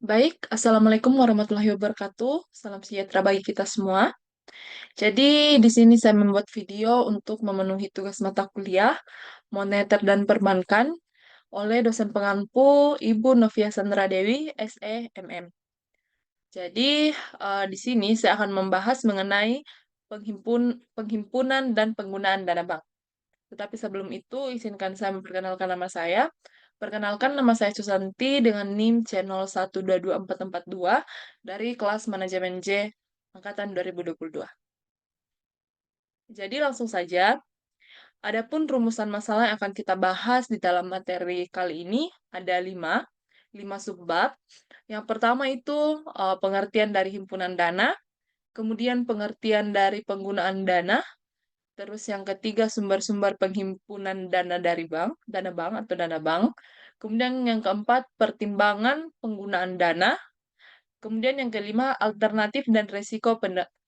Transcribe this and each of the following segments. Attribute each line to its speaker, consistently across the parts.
Speaker 1: Baik, Assalamualaikum warahmatullahi wabarakatuh. Salam sejahtera bagi kita semua. Jadi, di sini saya membuat video untuk memenuhi tugas mata kuliah Moneter dan Perbankan oleh dosen pengampu Ibu Novia Sandra Dewi, SE MM. Jadi, di sini saya akan membahas mengenai penghimpunan dan penggunaan dana bank. Tetapi sebelum itu, izinkan saya memperkenalkan nama saya. Perkenalkan, nama saya Susanti dengan NIM C01224442 dari kelas Manajemen J Angkatan 2022. Jadi langsung saja, adapun rumusan masalah yang akan kita bahas di dalam materi kali ini ada lima subbab. Yang pertama itu pengertian dari himpunan dana, kemudian pengertian dari penggunaan dana, terus yang ketiga sumber-sumber penghimpunan dana dari bank, dana bank atau dana bank. Kemudian yang keempat pertimbangan penggunaan dana. Kemudian yang kelima alternatif dan resiko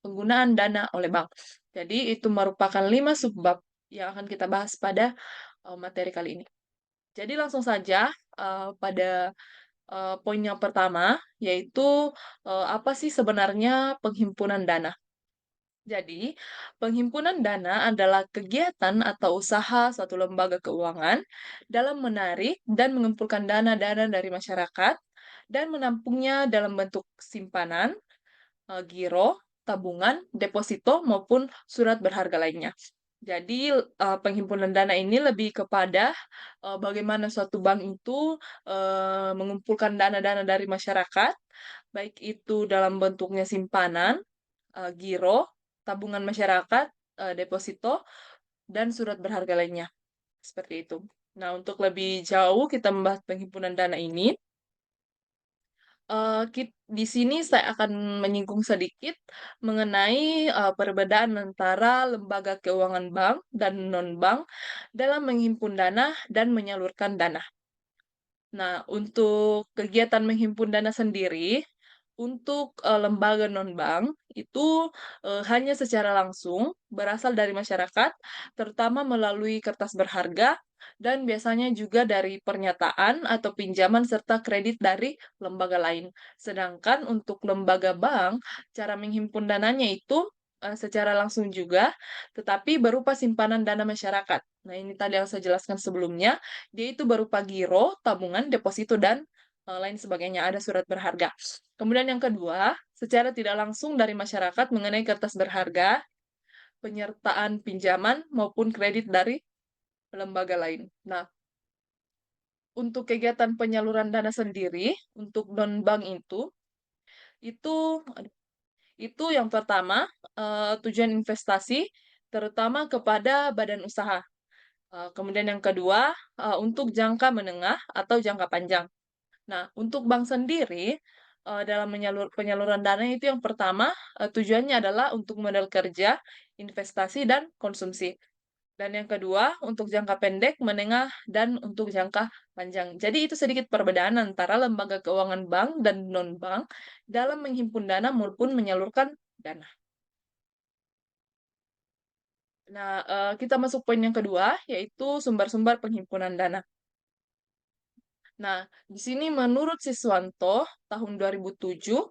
Speaker 1: penggunaan dana oleh bank. Jadi itu merupakan 5 subbab yang akan kita bahas pada materi kali ini. Jadi langsung saja pada poin yang pertama, yaitu apa sih sebenarnya penghimpunan dana? Jadi, penghimpunan dana adalah kegiatan atau usaha suatu lembaga keuangan dalam menarik dan mengumpulkan dana-dana dari masyarakat dan menampungnya dalam bentuk simpanan, giro, tabungan, deposito, maupun surat berharga lainnya. Jadi, penghimpunan dana ini lebih kepada bagaimana suatu bank itu mengumpulkan dana-dana dari masyarakat, baik itu dalam bentuknya simpanan, giro, tabungan masyarakat, deposito, dan surat berharga lainnya. Seperti itu. Nah, untuk lebih jauh kita membahas penghimpunan dana ini, di sini saya akan menyinggung sedikit mengenai perbedaan antara lembaga keuangan bank dan non-bank dalam menghimpun dana dan menyalurkan dana. Nah, untuk kegiatan menghimpun dana sendiri, untuk lembaga non-bank itu hanya secara langsung berasal dari masyarakat, terutama melalui kertas berharga dan biasanya juga dari pernyataan atau pinjaman serta kredit dari lembaga lain. Sedangkan untuk lembaga bank, cara menghimpun dananya itu secara langsung juga, tetapi berupa simpanan dana masyarakat. Nah, ini tadi yang saya jelaskan sebelumnya, dia itu berupa giro, tabungan, deposito, dan lain sebagainya. Ada surat berharga. Kemudian yang kedua, secara tidak langsung dari masyarakat mengenai kertas berharga, penyertaan pinjaman maupun kredit dari lembaga lain. Nah, untuk kegiatan penyaluran dana sendiri, untuk non-bank itu itu yang pertama, tujuan investasi, terutama kepada badan usaha. Kemudian yang kedua, untuk jangka menengah atau jangka panjang. Nah, untuk bank sendiri, dalam penyaluran dana itu yang pertama, tujuannya adalah untuk modal kerja, investasi, dan konsumsi. Dan yang kedua, untuk jangka pendek, menengah, dan untuk jangka panjang. Jadi itu sedikit perbedaan antara lembaga keuangan bank dan non-bank dalam menghimpun dana maupun menyalurkan dana. Nah, kita masuk poin yang kedua, yaitu sumber-sumber penghimpunan dana. Nah, di sini menurut Siswanto tahun 2007,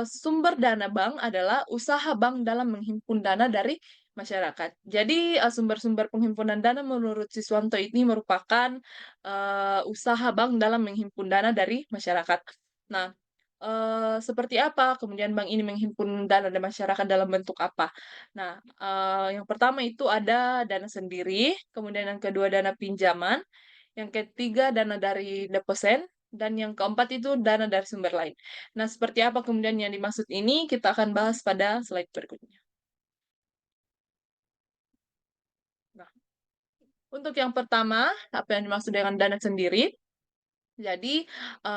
Speaker 1: sumber dana bank adalah usaha bank dalam menghimpun dana dari masyarakat. Jadi, sumber-sumber penghimpunan dana menurut Siswanto ini merupakan, usaha bank dalam menghimpun dana dari masyarakat. Nah, seperti apa kemudian bank ini menghimpun dana dari masyarakat dalam bentuk apa? Nah, yang pertama itu ada dana sendiri, kemudian yang kedua dana pinjaman, yang ketiga dana dari deposit, dan yang keempat itu dana dari sumber lain. Nah, seperti apa kemudian yang dimaksud ini, kita akan bahas pada slide berikutnya. Nah, untuk yang pertama, apa yang dimaksud dengan dana sendiri? Jadi,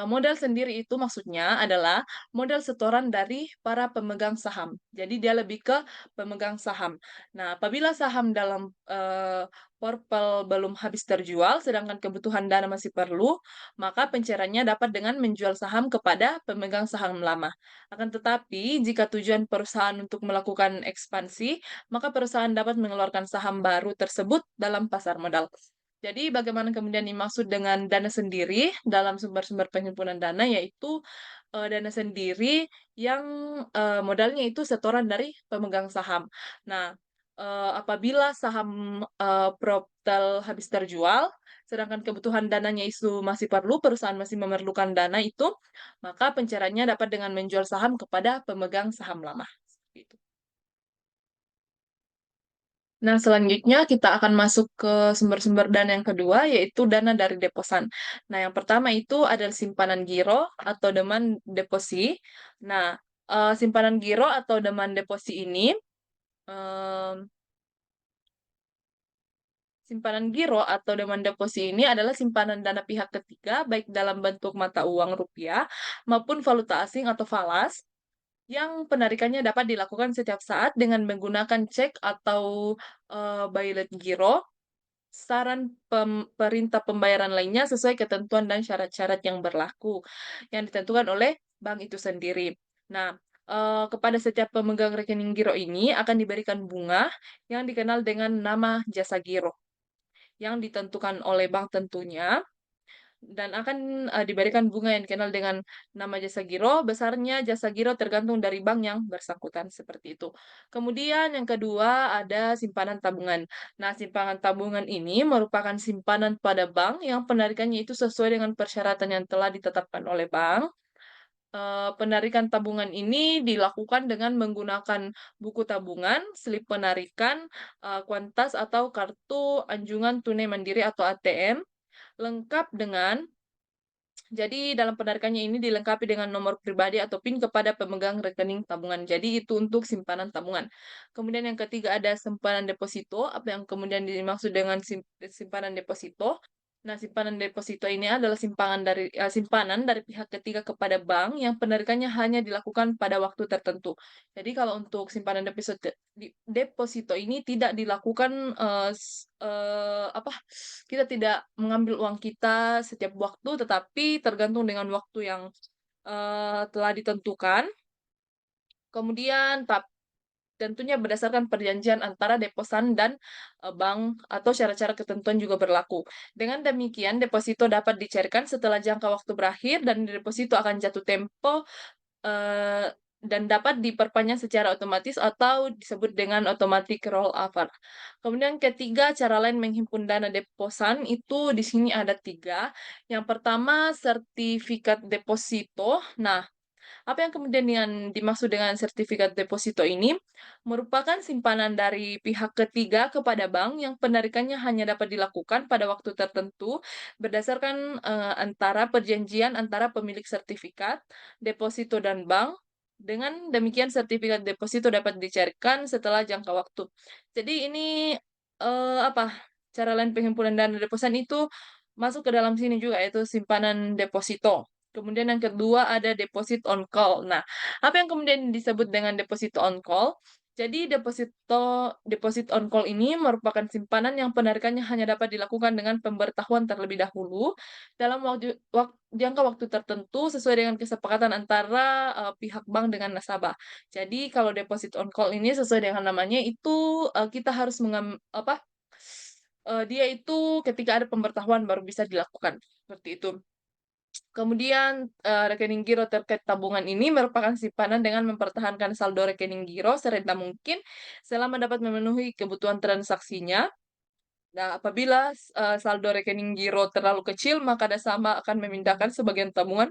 Speaker 1: modal sendiri itu maksudnya adalah modal setoran dari para pemegang saham. Jadi dia lebih ke pemegang saham. Nah, apabila saham dalam portfel belum habis terjual, sedangkan kebutuhan dana masih perlu, maka pencairannya dapat dengan menjual saham kepada pemegang saham lama. Akan tetapi, jika tujuan perusahaan untuk melakukan ekspansi, maka perusahaan dapat mengeluarkan saham baru tersebut dalam pasar modal. Jadi bagaimana kemudian dimaksud dengan dana sendiri dalam sumber-sumber penghimpunan dana, yaitu, dana sendiri yang, modalnya itu setoran dari pemegang saham. Nah, apabila saham, Propel habis terjual, sedangkan kebutuhan dananya itu masih perlu, perusahaan masih memerlukan dana itu, maka pencairannya dapat dengan menjual saham kepada pemegang saham lama, seperti itu. Nah, selanjutnya kita akan masuk ke sumber-sumber dana yang kedua, yaitu dana dari deposan. Nah, yang pertama itu adalah simpanan giro atau demand deposit. Nah, simpanan giro atau demand deposit ini, mmm, simpanan giro atau demand deposit ini adalah simpanan dana pihak ketiga, baik dalam bentuk mata uang rupiah maupun valuta asing atau falas, yang penarikannya dapat dilakukan setiap saat dengan menggunakan cek atau, billet giro. Perintah pembayaran lainnya sesuai ketentuan dan syarat-syarat yang berlaku, yang ditentukan oleh bank itu sendiri. Nah, kepada setiap pemegang rekening giro ini akan diberikan bunga yang dikenal dengan nama jasa giro, yang ditentukan oleh bank tentunya, dan akan, diberikan bunga yang dikenal dengan nama jasa giro, besarnya jasa giro tergantung dari bank yang bersangkutan, seperti itu. Kemudian yang kedua ada simpanan tabungan. Nah, simpanan tabungan ini merupakan simpanan pada bank yang penarikannya itu sesuai dengan persyaratan yang telah ditetapkan oleh bank. Penarikan tabungan ini dilakukan dengan menggunakan buku tabungan, slip penarikan, kuantas atau kartu anjungan tunai mandiri atau ATM, lengkap dengan jadi dalam penarikannya ini dilengkapi dengan nomor pribadi atau PIN kepada pemegang rekening tabungan. Jadi itu untuk simpanan tabungan. Kemudian yang ketiga ada simpanan deposito, apa yang kemudian dimaksud dengan simpanan deposito. Nah, simpanan deposito ini adalah simpanan dari pihak ketiga kepada bank yang penarikannya hanya dilakukan pada waktu tertentu. Jadi kalau untuk simpanan deposito ini tidak dilakukan, apa, kita tidak mengambil uang kita setiap waktu, tetapi tergantung dengan waktu yang, telah ditentukan, kemudian tentunya berdasarkan perjanjian antara deposan dan, bank atau syarat-syarat ketentuan juga berlaku. Dengan demikian, deposito dapat dicairkan setelah jangka waktu berakhir dan deposito akan jatuh tempo dan dapat diperpanjang secara otomatis atau disebut dengan automatic roll over. Kemudian ketiga, cara lain menghimpun dana deposan itu di sini ada 3. Yang pertama, sertifikat deposito. Nah, apa yang kemudian dimaksud dengan sertifikat deposito ini, merupakan simpanan dari pihak ketiga kepada bank yang penarikannya hanya dapat dilakukan pada waktu tertentu berdasarkan, antara perjanjian antara pemilik sertifikat, deposito dan bank. Dengan demikian sertifikat deposito dapat dicairkan setelah jangka waktu. Jadi ini, apa, cara lain penghimpunan dana deposan itu masuk ke dalam sini juga, yaitu simpanan deposito. Kemudian yang kedua ada deposit on call. Nah, apa yang kemudian disebut dengan deposito on call? Jadi deposit on call ini merupakan simpanan yang penarikannya hanya dapat dilakukan dengan pemberitahuan terlebih dahulu dalam jangka waktu tertentu sesuai dengan kesepakatan antara, pihak bank dengan nasabah. Jadi kalau deposit on call ini sesuai dengan namanya itu, kita harus apa, dia itu ketika ada pemberitahuan baru bisa dilakukan, seperti itu. Kemudian, rekening giro terkait tabungan ini merupakan simpanan dengan mempertahankan saldo rekening giro serendah mungkin selama dapat memenuhi kebutuhan transaksinya. Nah, apabila, saldo rekening giro terlalu kecil, maka nasabah akan memindahkan sebagian tabungan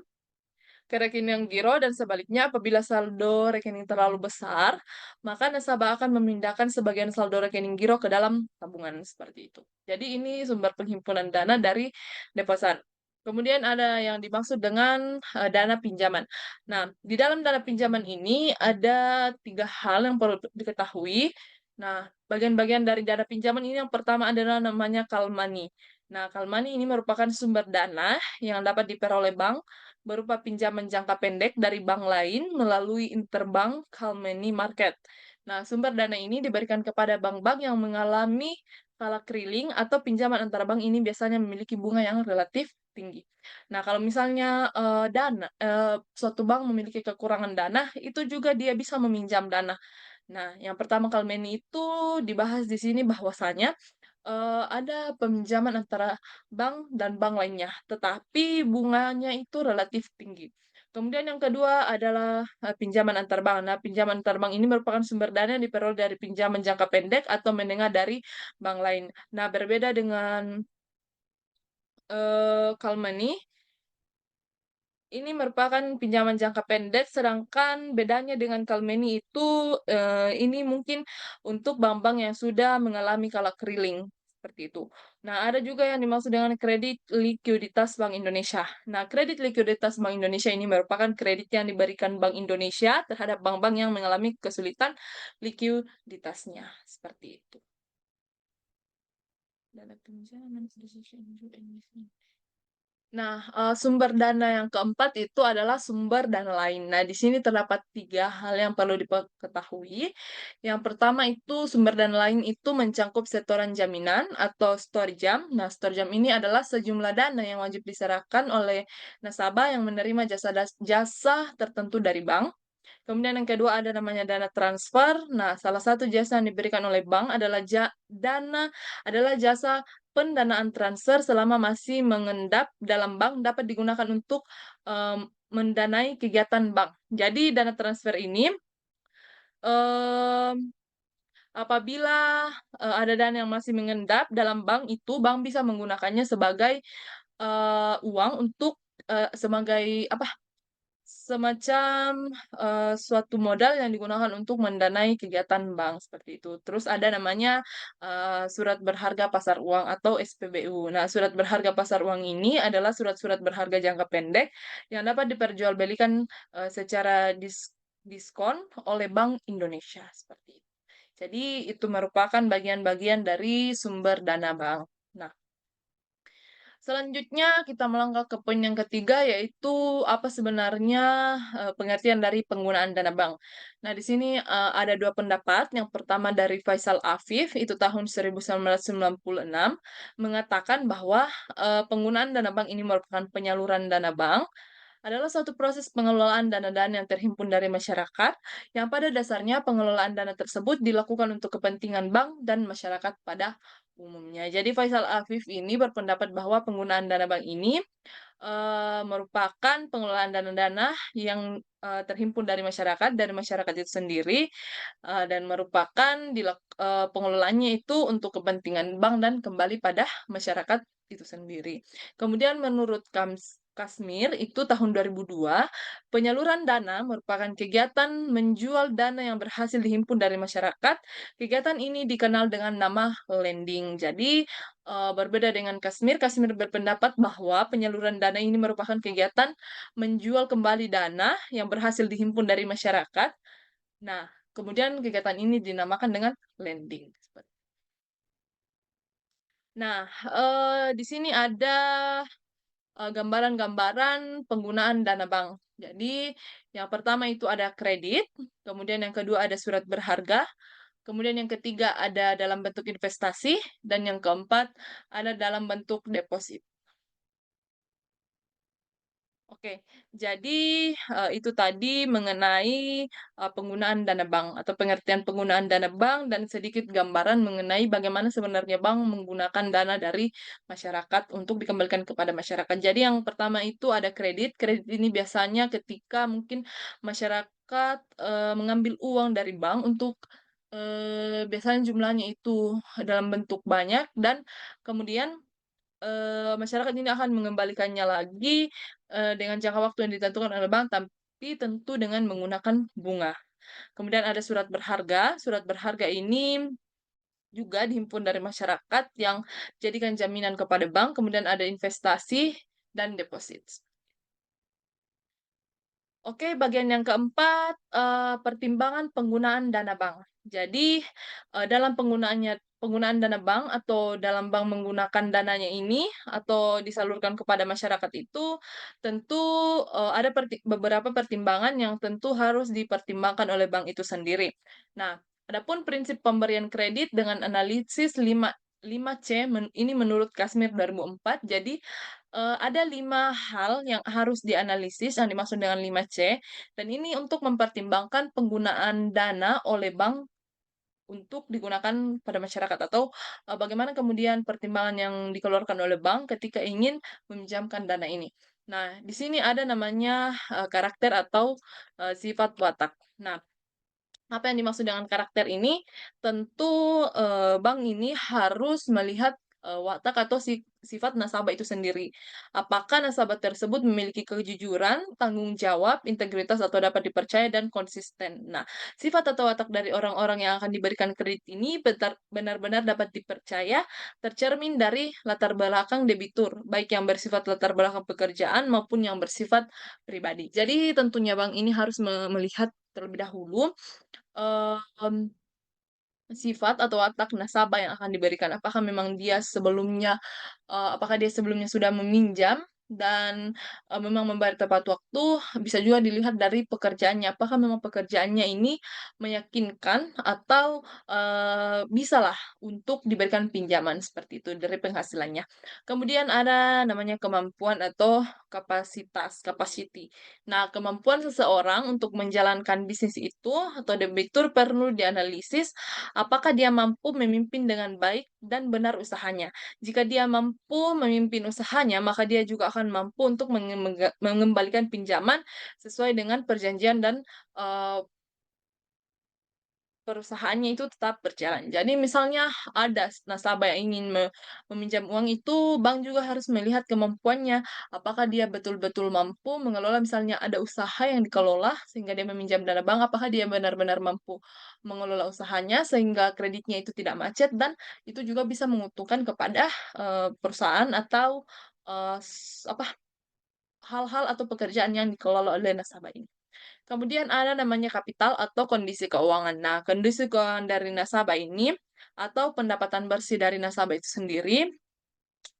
Speaker 1: ke rekening giro dan sebaliknya apabila saldo rekening terlalu besar, maka nasabah akan memindahkan sebagian saldo rekening giro ke dalam tabungan, seperti itu. Jadi ini sumber penghimpunan dana dari deposan. Kemudian ada yang dimaksud dengan, dana pinjaman. Nah, di dalam dana pinjaman ini ada 3 hal yang perlu diketahui. Nah, bagian-bagian dari dana pinjaman ini yang pertama adalah namanya call money. Nah, call money ini merupakan sumber dana yang dapat diperoleh bank berupa pinjaman jangka pendek dari bank lain melalui interbank call money market. Nah, sumber dana ini diberikan kepada bank-bank yang mengalami skala keriling atau pinjaman antara bank ini biasanya memiliki bunga yang relatif tinggi. Nah, kalau misalnya, suatu bank memiliki kekurangan dana, itu juga dia bisa meminjam dana. Nah, yang pertama call money itu dibahas di sini bahwasanya Ada peminjaman antara bank dan bank lainnya, tetapi bunganya itu relatif tinggi. Kemudian yang kedua adalah, pinjaman antar bank. Nah, pinjaman antar bank ini merupakan sumber dana yang diperoleh dari pinjaman jangka pendek atau menengah dari bank lain. Nah, berbeda dengan, call money, ini merupakan pinjaman jangka pendek, sedangkan bedanya dengan Kalmeni itu, ini mungkin untuk bank-bank yang sudah mengalami kala keriling, seperti itu. Nah, ada juga yang dimaksud dengan kredit likuiditas Bank Indonesia. Nah, kredit likuiditas Bank Indonesia ini merupakan kredit yang diberikan Bank Indonesia terhadap bank-bank yang mengalami kesulitan likuiditasnya, seperti itu. Dana pinjaman. Nah, sumber dana yang keempat itu adalah sumber dana lain. Nah, di sini terdapat 3 hal yang perlu ketahui. Yang pertama itu sumber dana lain itu mencakup setoran jaminan atau storjam. Nah, storjam ini adalah sejumlah dana yang wajib diserahkan oleh nasabah yang menerima jasa tertentu dari bank. Kemudian yang kedua ada namanya dana transfer. Nah, salah satu jasa yang diberikan oleh bank adalah jasa pendanaan transfer selama masih mengendap dalam bank dapat digunakan untuk mendanai kegiatan bank. Jadi dana transfer ini em, apabila ada dana yang masih mengendap dalam bank itu bank bisa menggunakannya sebagai uang untuk sebagai apa semacam, suatu modal yang digunakan untuk mendanai kegiatan bank, seperti itu. Terus ada namanya, surat berharga pasar uang atau SPBU. Nah, surat berharga pasar uang ini adalah surat-surat berharga jangka pendek yang dapat diperjualbelikan, secara diskon oleh Bank Indonesia, seperti itu. Jadi itu merupakan bagian-bagian dari sumber dana bank. Nah, selanjutnya kita melangkah ke poin yang ketiga yaitu apa sebenarnya pengertian dari penggunaan dana bank. Nah, di sini ada dua pendapat. Yang pertama dari Faisal Afif itu tahun 1996 mengatakan bahwa penggunaan dana bank ini merupakan penyaluran dana bank adalah suatu proses pengelolaan dana-dana yang terhimpun dari masyarakat, yang pada dasarnya pengelolaan dana tersebut dilakukan untuk kepentingan bank dan masyarakat pada umumnya. Jadi Faisal Afif ini berpendapat bahwa penggunaan dana bank ini merupakan pengelolaan dana-dana yang terhimpun dari masyarakat itu sendiri, dan merupakan pengelolaannya itu untuk kepentingan bank dan kembali pada masyarakat itu sendiri. Kemudian menurut Kasmir itu tahun 2002, penyaluran dana merupakan kegiatan menjual dana yang berhasil dihimpun dari masyarakat. Kegiatan ini dikenal dengan nama lending. Jadi, berbeda dengan Kasmir, Kasmir berpendapat bahwa penyaluran dana ini merupakan kegiatan menjual kembali dana yang berhasil dihimpun dari masyarakat. Nah, kemudian kegiatan ini dinamakan dengan lending. Nah, di sini ada gambaran-gambaran penggunaan dana bank. Jadi, yang pertama itu ada kredit, kemudian yang kedua ada surat berharga, kemudian yang ketiga ada dalam bentuk investasi, dan yang keempat ada dalam bentuk deposit. Oke, jadi, itu tadi mengenai, penggunaan dana bank atau pengertian penggunaan dana bank dan sedikit gambaran mengenai bagaimana sebenarnya bank menggunakan dana dari masyarakat untuk dikembalikan kepada masyarakat. Jadi yang pertama itu ada kredit, kredit ini biasanya ketika mungkin masyarakat, mengambil uang dari bank untuk, biasanya jumlahnya itu dalam bentuk banyak dan kemudian masyarakat ini akan mengembalikannya lagi, dengan jangka waktu yang ditentukan oleh bank, tapi tentu dengan menggunakan bunga. Kemudian ada surat berharga ini juga dihimpun dari masyarakat yang jadikan jaminan kepada bank, kemudian ada investasi dan deposit. Oke, bagian yang keempat, pertimbangan penggunaan dana bank. Jadi, dalam penggunaan dana bank atau dalam bank menggunakan dananya ini atau disalurkan kepada masyarakat itu tentu, ada beberapa pertimbangan yang tentu harus dipertimbangkan oleh bank itu sendiri. Nah, adapun prinsip pemberian kredit dengan analisis 5C ini menurut Kasmir 2004. Jadi, ada 5 hal yang harus dianalisis yang dimaksud dengan 5C, dan ini untuk mempertimbangkan penggunaan dana oleh bank untuk digunakan pada masyarakat atau, bagaimana kemudian pertimbangan yang dikeluarkan oleh bank ketika ingin meminjamkan dana ini. Nah, di sini ada namanya, karakter atau, sifat watak. Nah, apa yang dimaksud dengan karakter ini, tentu, bank ini harus melihat, watak atau sifat nasabah itu sendiri. Apakah nasabah tersebut memiliki kejujuran, tanggung jawab, integritas, atau dapat dipercaya dan konsisten. Nah, sifat atau watak dari orang-orang yang akan diberikan kredit ini benar-benar dapat dipercaya, tercermin dari latar belakang debitur, baik yang bersifat latar belakang pekerjaan maupun yang bersifat pribadi. Jadi tentunya bank ini harus melihat terlebih dahulu, mmm, sifat atau watak nasabah yang akan diberikan. Apakah dia sebelumnya sudah meminjam dan, memang membayar tepat waktu, bisa juga dilihat dari pekerjaannya. Apakah memang pekerjaannya ini meyakinkan atau, bisalah untuk diberikan pinjaman, seperti itu, dari penghasilannya. Kemudian ada namanya kemampuan atau kapasitas, capacity. Nah, kemampuan seseorang untuk menjalankan bisnis itu atau debitur perlu dianalisis apakah dia mampu memimpin dengan baik dan benar usahanya. Jika dia mampu memimpin usahanya, maka dia juga akan mampu untuk mengembalikan pinjaman sesuai dengan perjanjian dan, eee, perusahaannya itu tetap berjalan. Jadi misalnya ada nasabah yang ingin meminjam uang itu, bank juga harus melihat kemampuannya. Apakah dia betul-betul mampu mengelola, misalnya ada usaha yang dikelola sehingga dia meminjam dana bank, apakah dia benar-benar mampu mengelola usahanya sehingga kreditnya itu tidak macet dan itu juga bisa menguntungkan kepada, perusahaan atau, hal-hal atau pekerjaan yang dikelola oleh nasabah ini. Kemudian ada namanya kapital atau kondisi keuangan. Nah, kondisi keuangan dari nasabah ini atau pendapatan bersih dari nasabah itu sendiri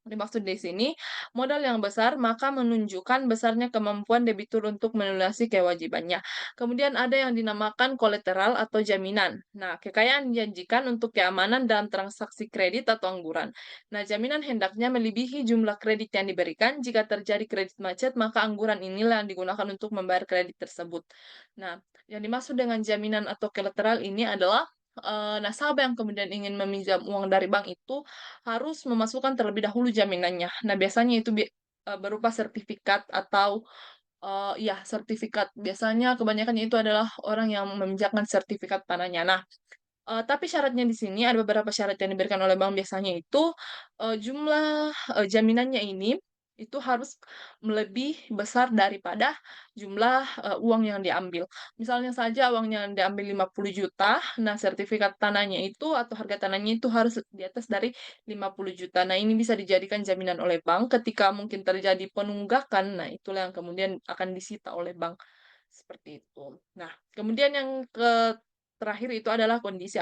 Speaker 1: dimaksud di sini, modal yang besar maka menunjukkan besarnya kemampuan debitur untuk melunasi kewajibannya. Kemudian ada yang dinamakan kolateral atau jaminan. Nah, kekayaan dijanjikan untuk keamanan dalam transaksi kredit atau angguran. Nah, jaminan hendaknya melebihi jumlah kredit yang diberikan. Jika terjadi kredit macet, maka angguran inilah yang digunakan untuk membayar kredit tersebut. Nah, yang dimaksud dengan jaminan atau kolateral ini adalah nasabah yang kemudian ingin meminjam uang dari bank itu harus memasukkan terlebih dahulu jaminannya. Nah, biasanya itu berupa sertifikat atau, iya, sertifikat. Biasanya kebanyakan itu adalah orang yang meminjamkan sertifikat tanahnya. Nah, tapi syaratnya di sini ada beberapa syarat yang diberikan oleh bank biasanya itu, jumlah, jaminannya ini, itu harus lebih besar daripada jumlah, uang yang diambil. Misalnya saja uang yang diambil 50 juta, nah sertifikat tanahnya itu atau harga tanahnya itu harus di atas dari 50 juta. Nah, ini bisa dijadikan jaminan oleh bank ketika mungkin terjadi penunggakan, nah itulah yang kemudian akan disita oleh bank, seperti itu. Nah, kemudian yang terakhir itu adalah kondisi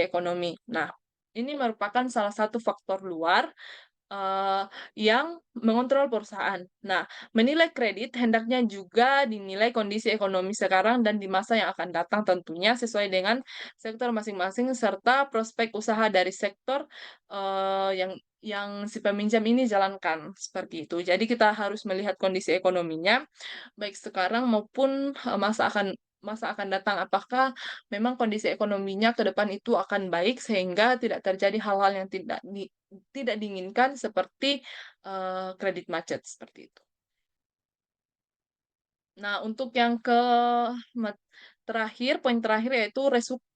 Speaker 1: ekonomi. Nah, ini merupakan salah satu faktor luar, eee, yang mengontrol perusahaan. Nah, menilai kredit hendaknya juga dinilai kondisi ekonomi sekarang dan di masa yang akan datang tentunya sesuai dengan sektor masing-masing serta prospek usaha dari sektor, yang si peminjam ini jalankan, seperti itu. Jadi kita harus melihat kondisi ekonominya baik sekarang maupun, masa akan datang. Apakah memang kondisi ekonominya ke depan itu akan baik sehingga tidak terjadi hal-hal yang tidak diinginkan seperti, kredit macet, seperti itu. Nah, untuk yang mat terakhir, poin terakhir yaitu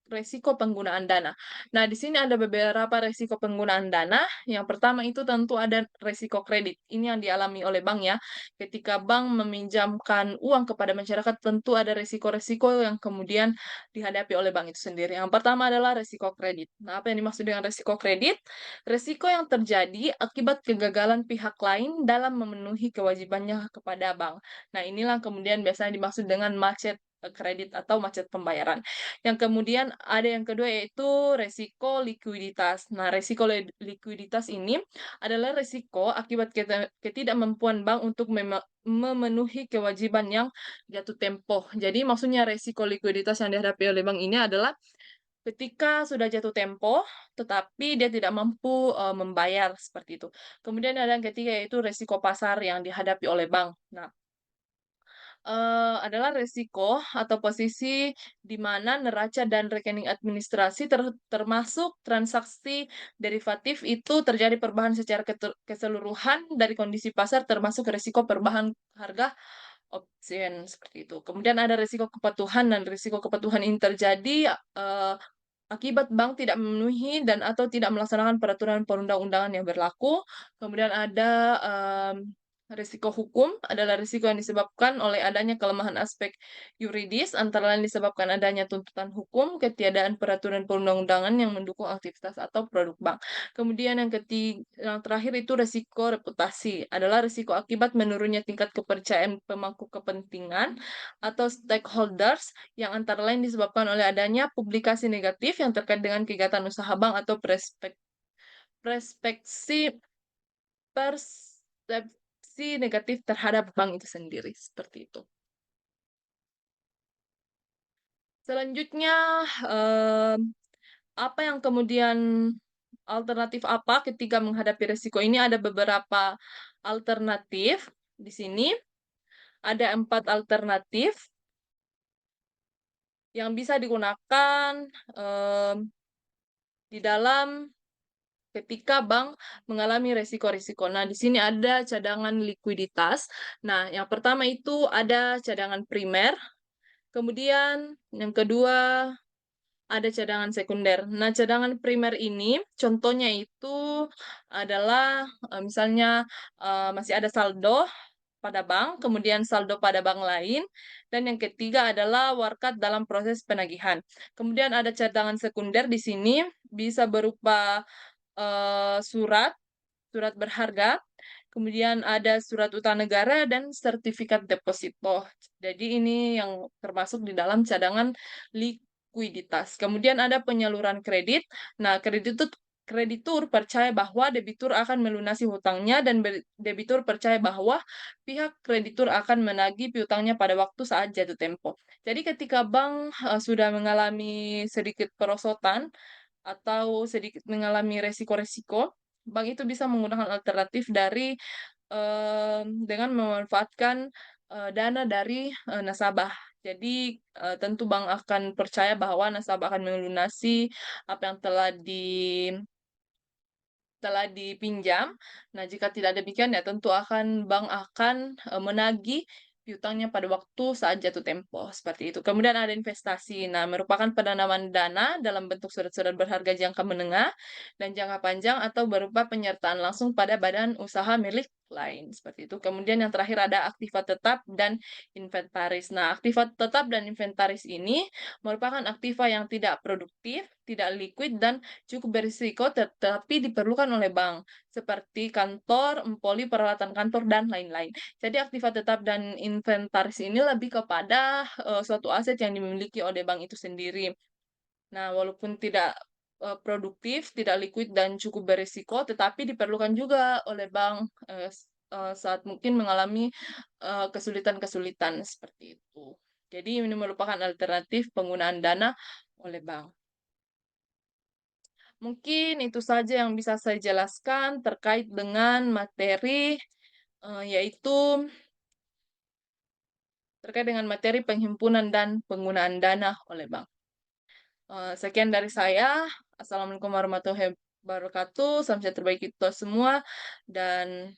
Speaker 1: resiko penggunaan dana. Nah, di sini ada beberapa resiko penggunaan dana. Yang pertama itu tentu ada resiko kredit. Ini yang dialami oleh bank ya. Ketika bank meminjamkan uang kepada masyarakat, tentu ada resiko-resiko yang kemudian dihadapi oleh bank itu sendiri. Yang pertama adalah resiko kredit. Nah, apa yang dimaksud dengan resiko kredit? Resiko yang terjadi akibat kegagalan pihak lain dalam memenuhi kewajibannya kepada bank. Nah, inilah kemudian biasanya dimaksud dengan macet, kredit atau macet pembayaran. Yang kemudian ada yang kedua yaitu resiko likuiditas. Nah, resiko likuiditas ini adalah resiko akibat ketidakmampuan bank untuk memenuhi kewajiban yang jatuh tempo. Jadi maksudnya resiko likuiditas yang dihadapi oleh bank ini adalah ketika sudah jatuh tempo, tetapi dia tidak mampu, membayar, seperti itu. Kemudian ada yang ketiga yaitu resiko pasar yang dihadapi oleh bank. Nah, Adalah resiko atau posisi di mana neraca dan rekening administrasi termasuk transaksi derivatif itu terjadi perubahan secara keseluruhan dari kondisi pasar termasuk resiko perubahan harga option seperti itu. Kemudian ada risiko kepatuhan dan risiko kepatuhan ini terjadi, akibat bank tidak memenuhi dan atau tidak melaksanakan peraturan perundang-undangan yang berlaku. Kemudian ada, risiko hukum adalah risiko yang disebabkan oleh adanya kelemahan aspek yuridis, antara lain disebabkan adanya tuntutan hukum, ketiadaan peraturan perundang-undangan yang mendukung aktivitas atau produk bank. Kemudian yang terakhir itu risiko reputasi, adalah risiko akibat menurunnya tingkat kepercayaan pemangku kepentingan atau stakeholders yang antara lain disebabkan oleh adanya publikasi negatif yang terkait dengan kegiatan usaha bank atau perspeksi persepsi negatif terhadap bank itu sendiri, seperti itu. Selanjutnya, mmm, apa yang kemudian alternatif apa ketika menghadapi resiko ini? Ada beberapa alternatif di sini, ada 4 alternatif yang bisa digunakan, di dalam ketika bank mengalami resiko-resiko. Nah, di sini ada cadangan likuiditas. Nah, yang pertama itu ada cadangan primer, kemudian yang kedua ada cadangan sekunder. Nah, cadangan primer ini contohnya itu adalah, misalnya, masih ada saldo pada bank, kemudian saldo pada bank lain, dan yang ketiga adalah warkat dalam proses penagihan. Kemudian ada cadangan sekunder di sini bisa berupa, surat surat berharga, kemudian ada surat utang negara dan sertifikat deposito. Jadi ini yang termasuk di dalam cadangan likuiditas. Kemudian ada penyaluran kredit. Nah, kreditur percaya bahwa debitur akan melunasi hutangnya dan debitur percaya bahwa pihak kreditur akan menagih piutangnya pada waktu saat jatuh tempo. Jadi ketika bank, sudah mengalami sedikit perosotan atau sedikit mengalami resiko-resiko, bank itu bisa menggunakan alternatif dari, dengan memanfaatkan, dana dari, nasabah. Jadi, tentu bank akan percaya bahwa nasabah akan melunasi apa yang telah dipinjam. Nah, jika tidak demikian ya tentu bank akan, menagih piutangnya pada waktu saat jatuh tempo, seperti itu. Kemudian ada investasi. Nah, merupakan penanaman dana dalam bentuk surat-surat berharga jangka menengah dan jangka panjang atau berupa penyertaan langsung pada badan usaha milik lain, seperti itu. Kemudian yang terakhir ada aktiva tetap dan inventaris. Nah, aktiva tetap dan inventaris ini merupakan aktiva yang tidak produktif, tidak liquid, dan cukup berisiko tetapi diperlukan oleh bank, seperti kantor, empoli, peralatan kantor, dan lain-lain. Jadi aktiva tetap dan inventaris ini lebih kepada, suatu aset yang dimiliki oleh bank itu sendiri. Nah, walaupun tidak, produktif, tidak liquid, dan cukup berisiko, tetapi diperlukan juga oleh bank, saat mungkin mengalami, kesulitan-kesulitan, seperti itu. Jadi ini merupakan alternatif penggunaan dana oleh bank. Mungkin itu saja yang bisa saya jelaskan terkait dengan materi, yaitu terkait dengan materi penghimpunan dan penggunaan dana oleh bank. Sekian dari saya. Assalamualaikum warahmatullahi wabarakatuh. Salam sejahtera bagi kita semua dan